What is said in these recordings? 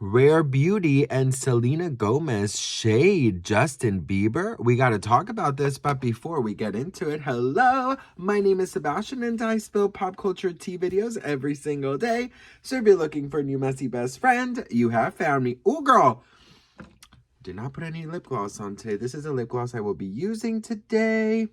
Rare Beauty and Selena Gomez shade Justin Bieber. We got to talk about this, but before we get into it, hello, my name is Sebastian and I spill pop culture tea videos every single day. So if you're looking for a new messy best friend, you have found me. Ooh, girl, did not put any lip gloss on today. This is a lip gloss I will be using today.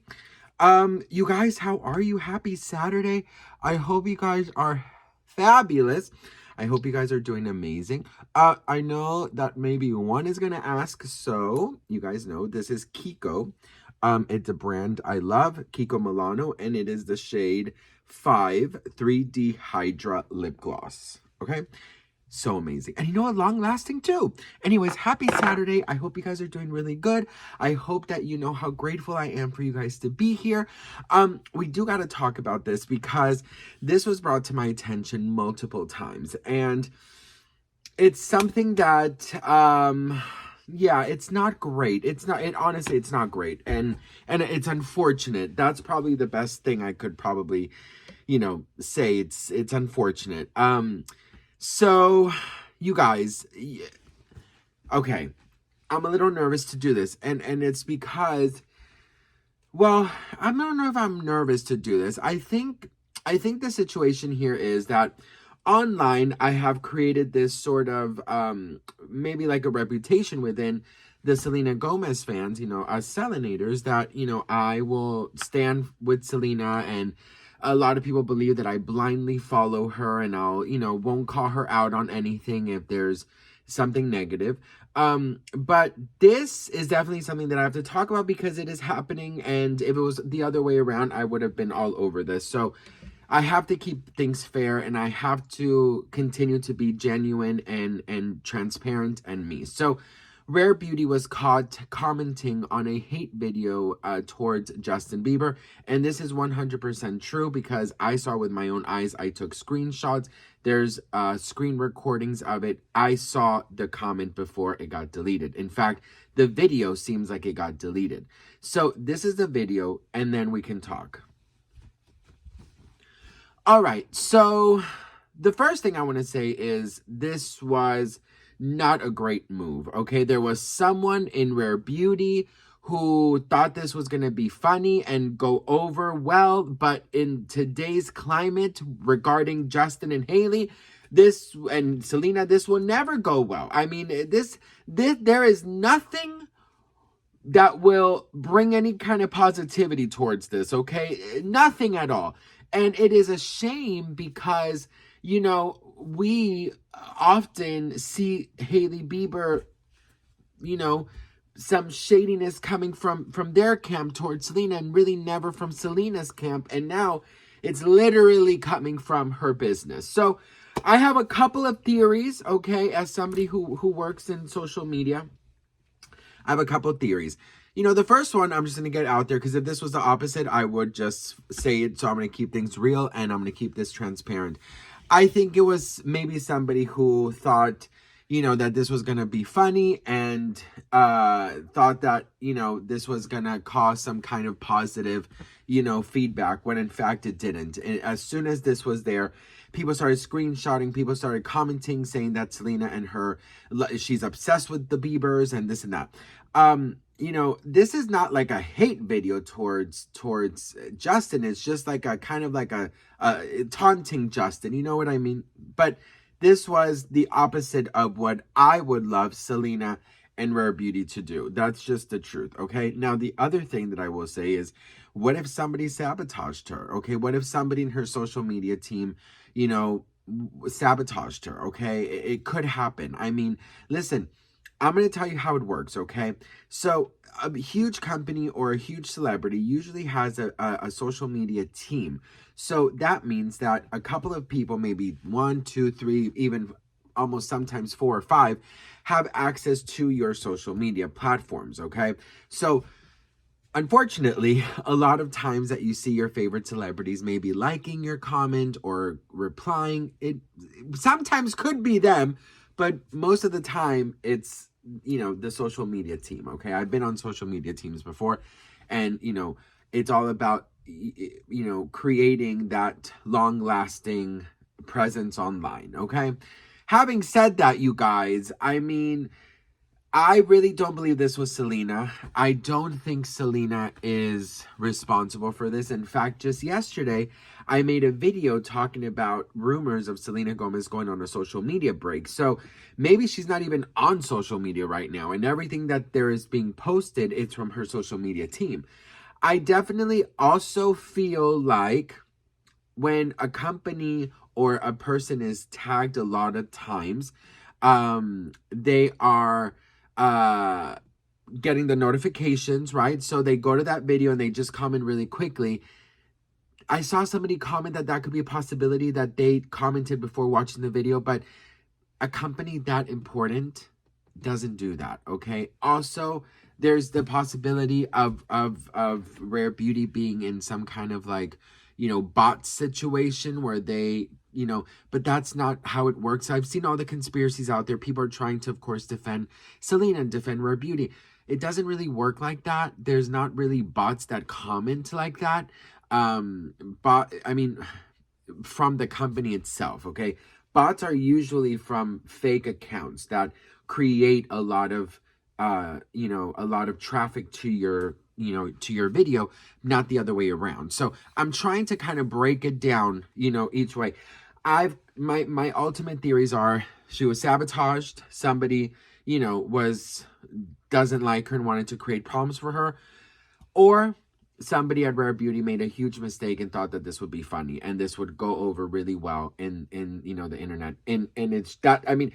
You guys, how are you? Happy Saturday. I hope you guys are fabulous. I hope you guys are doing amazing. I know that maybe one is gonna ask, so you guys know this is Kiko. It's a brand I love, Kiko Milano, and it is the shade 5 3D Hydra Lip Gloss. Okay? So amazing. And you know what? Long lasting too. Anyways, happy Saturday. I hope you guys are doing really good. I hope that you know how grateful I am for you guys to be here. We do got to talk about this because this was brought to my attention multiple times. And it's something that yeah, it's not great. Honestly, it's not great. And it's unfortunate. That's probably the best thing I could probably, say. It's unfortunate. So, you guys, okay, I'm a little nervous to do this, and it's because, well, I don't know if I'm nervous to do this. I think the situation here is that online I have created this sort of, maybe like a reputation within the Selena Gomez fans, as Selenators, that, I will stand with Selena, and a lot of people believe that I blindly follow her and I'll, won't call her out on anything if there's something negative. But this is definitely something that I have to talk about because it is happening. And if it was the other way around, I would have been all over this. So I have to keep things fair and I have to continue to be genuine and transparent and me. So Rare Beauty was caught commenting on a hate video towards Justin Bieber. And this is 100% true because I saw with my own eyes. I took screenshots. There's screen recordings of it. I saw the comment before it got deleted. In fact, the video seems like it got deleted. So this is the video and then we can talk. All right. So the first thing I want to say is this was not a great move, okay? There was someone in Rare Beauty who thought this was going to be funny and go over well, but in today's climate regarding Justin and Hailey, this and Selena, this will never go well. I mean, this there is nothing that will bring any kind of positivity towards this, okay? Nothing at all. And it is a shame because, we often see Hailey Bieber, some shadiness coming from their camp towards Selena and really never from Selena's camp. And now it's literally coming from her business. So I have a couple of theories, okay, as somebody who works in social media. I have a couple of theories. The first one, I'm just going to get out there because if this was the opposite, I would just say it. So I'm going to keep things real and I'm going to keep this transparent. I think it was maybe somebody who thought, that this was going to be funny and thought that, this was going to cause some kind of positive, feedback when in fact it didn't. And as soon as this was there, people started screenshotting, people started commenting, saying that Selena and her, she's obsessed with the Biebers and this and that. This is not like a hate video towards Justin. It's just like a kind of like a taunting Justin. You know what I mean? But this was the opposite of what I would love Selena and Rare Beauty to do. That's just the truth, okay? Now, the other thing that I will say is, what if somebody sabotaged her, okay? What if somebody in her social media team, sabotaged her, okay? It could happen. I mean, listen, I'm going to tell you how it works, okay? So a huge company or a huge celebrity usually has a social media team. So that means that a couple of people, maybe 1, 2, 3, even almost sometimes 4 or 5, have access to your social media platforms, okay? So unfortunately, a lot of times that you see your favorite celebrities maybe liking your comment or replying, it sometimes could be them, but most of the time it's the social media team, okay? I've been on social media teams before, and, it's all about, creating that long-lasting presence online, okay? having said that, you guys, I mean, I really don't believe this was Selena. I don't think Selena is responsible for this. In fact, just yesterday, I made a video talking about rumors of Selena Gomez going on a social media break. So maybe she's not even on social media right now. And everything that there is being posted, it's from her social media team. I definitely also feel like when a company or a person is tagged a lot of times, they are getting the notifications, right? So they go to that video and they just comment really quickly. I saw somebody comment that could be a possibility that they commented before watching the video, but a company that important doesn't do that, okay? Also, there's the possibility of Rare Beauty being in some kind of like, bot situation where they, but that's not how it works. I've seen all the conspiracies out there. People are trying to, of course, defend Selena and defend Rare Beauty. It doesn't really work like that. There's not really bots that comment like that. But I mean, from the company itself, okay? Bots are usually from fake accounts that create a lot of traffic to your video, not the other way around. So I'm trying to kind of break it down, each way. My ultimate theories are she was sabotaged. Somebody, doesn't like her and wanted to create problems for her, or somebody at Rare Beauty made a huge mistake and thought that this would be funny and this would go over really well in the internet. And it's that, I mean,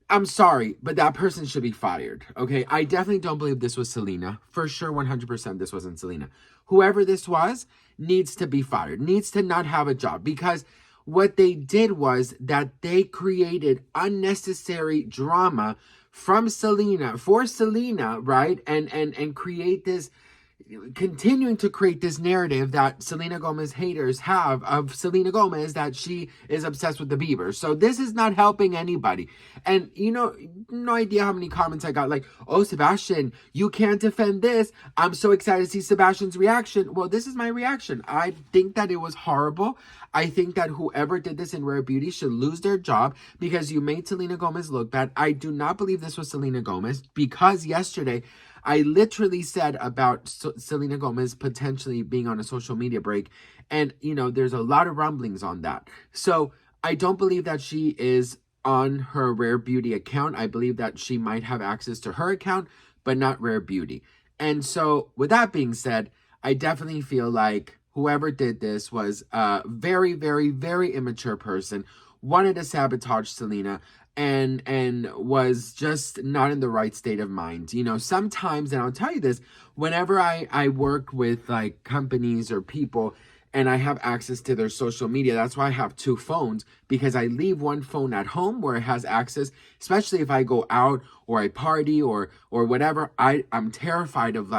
I'm sorry, but that person should be fired, okay? I definitely don't believe this was Selena. For sure, 100% this wasn't Selena. Whoever this was needs to be fired, needs to not have a job, because what they did was that they created unnecessary drama from Selena, for Selena, right? And create this, continuing to create this narrative that Selena Gomez haters have of Selena Gomez, that she is obsessed with the Bieber. So this is not helping anybody. And no idea how many comments I got like, oh, Sebastian, you can't defend this. I'm so excited to see Sebastian's reaction. Well, this is my reaction. I think that it was horrible. I think that whoever did this in Rare Beauty should lose their job because you made Selena Gomez look bad. I do not believe this was Selena Gomez, because yesterday I literally said about Selena Gomez potentially being on a social media break. And, there's a lot of rumblings on that. So I don't believe that she is on her Rare Beauty account. I believe that she might have access to her account, but not Rare Beauty. And so with that being said, I definitely feel like whoever did this was a very, very, very immature person, wanted to sabotage Selena, and was just not in the right state of mind. Sometimes, and I'll tell you this, whenever I work with like companies or people and I have access to their social media, that's why I have two phones, because I leave one phone at home where it has access, especially if I go out or I party or whatever. I'm terrified of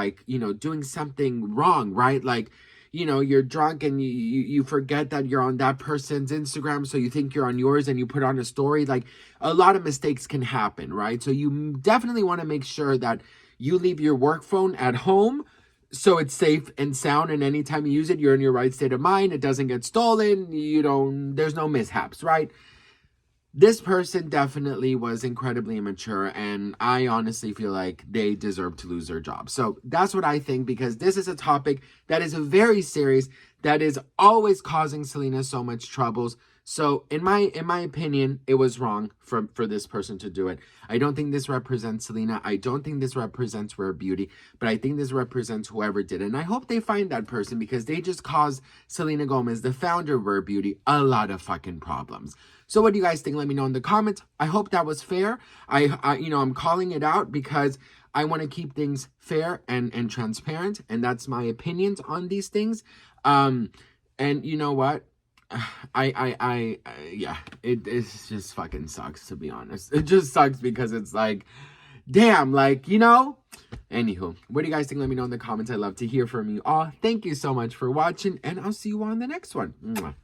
doing something wrong, right? Like, you're drunk and you forget that you're on that person's Instagram, so you think you're on yours and you put on a story. Like, a lot of mistakes can happen, right? So you definitely want to make sure that you leave your work phone at home so it's safe and sound, and anytime you use it, you're in your right state of mind. It doesn't get stolen. There's no mishaps, right? This person definitely was incredibly immature, and I honestly feel like they deserve to lose their job. So that's what I think, because this is a topic that is very serious, that is always causing Selena so much troubles. So in my opinion, it was wrong for this person to do it. I don't think this represents Selena. I don't think this represents Rare Beauty, but I think this represents whoever did it. And I hope they find that person, because they just caused Selena Gomez, the founder of Rare Beauty, a lot of fucking problems. So what do you guys think? Let me know in the comments. I hope that was fair. I'm calling it out because I want to keep things fair and transparent, and that's my opinions on these things. And you know what? Yeah, it just fucking sucks, to be honest. It just sucks because it's like, damn, Anywho, what do you guys think? Let me know in the comments. I'd love to hear from you all. Thank you so much for watching, and I'll see you on the next one. Mwah.